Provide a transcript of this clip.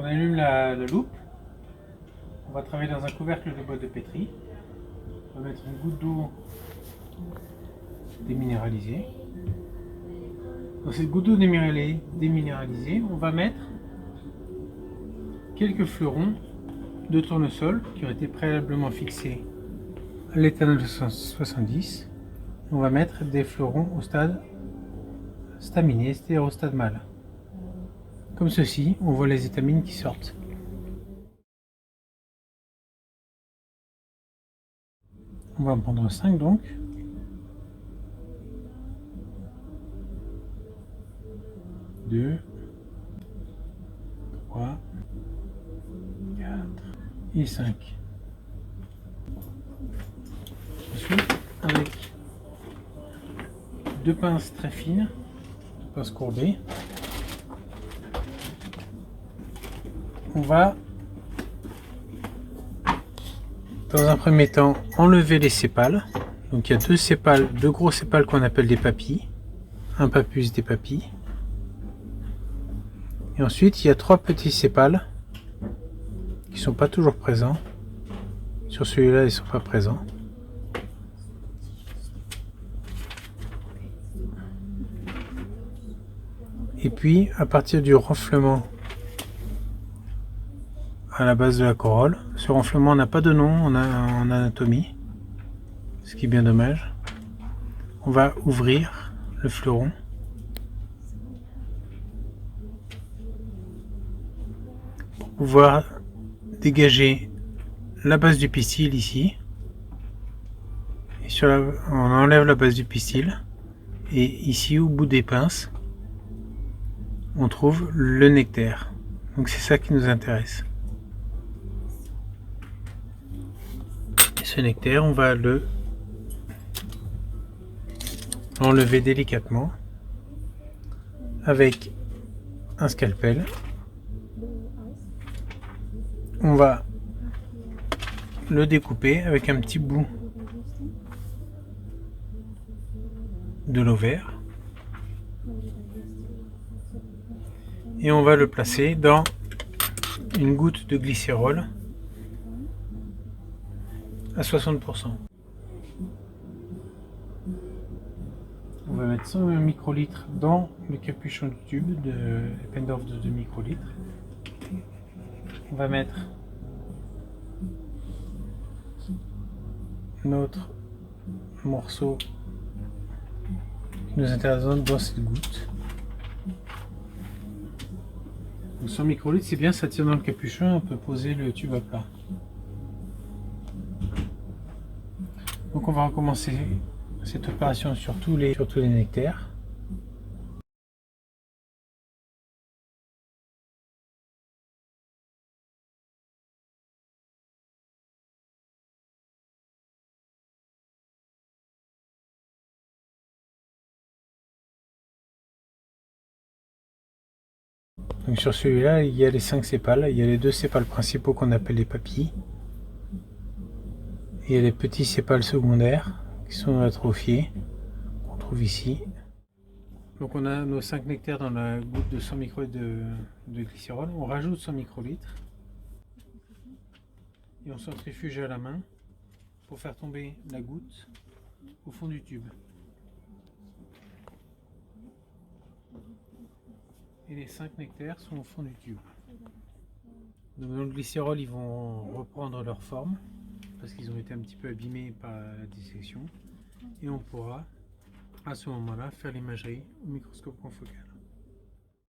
on allume la loupe. On va travailler dans un couvercle de boîte de pétri. On va mettre une goutte d'eau déminéralisée. Dans cette goutte d'eau déminéralisée, on va mettre quelques fleurons de tournesol qui ont été préalablement fixés à l'éthanol 270. On va mettre des fleurons au stade staminé, c'est-à-dire au stade mâle. Comme ceci, on voit les étamines qui sortent. On va en prendre 5 donc. 2, 3, 4 et 5. Ensuite, avec 2 pinces très fines, 2 pinces courbées, on va dans un premier temps enlever les sépales. Donc il y a deux gros sépales qu'on appelle des papilles, un papus, des papilles. Et ensuite il y a 3 petits sépales qui sont pas toujours présents. Sur celui-là ils sont pas présents. Et puis à partir du renflement à la base de la corolle, ce renflement n'a pas de nom en anatomie, ce qui est bien dommage. On va ouvrir le fleuron pour pouvoir dégager la base du pistil ici. Et on enlève la base du pistil et ici au bout des pinces on trouve le nectaire. Donc c'est ça qui nous intéresse. Et ce nectaire, on va l'enlever délicatement avec un scalpel. On va le découper avec un petit bout de l'ovaire et on va le placer dans une goutte de glycérol à 60%. On va mettre 100 microlitres dans le capuchon du tube de Eppendorf de 2 microlitres. On va mettre notre morceau qui nous intéresse dans cette goutte. Donc 100 microlitres, c'est bien, ça tire dans le capuchon, on peut poser le tube à plat. Donc on va recommencer cette opération sur tous les nectaires. Donc sur celui-là, il y a les 5 sépales, il y a les 2 sépales principaux qu'on appelle les papilles. Et il y a les petits sépales secondaires qui sont atrophiés, qu'on trouve ici. Donc on a nos 5 nectaires dans la goutte de 100 microlitres de glycérol. On rajoute 100 microlitres et on centrifuge à la main pour faire tomber la goutte au fond du tube. Et les 5 nectaires sont au fond du tube. Donc dans le glycérol, ils vont reprendre leur forme parce qu'ils ont été un petit peu abîmés par la dissection. Et on pourra à ce moment-là faire l'imagerie au microscope confocal.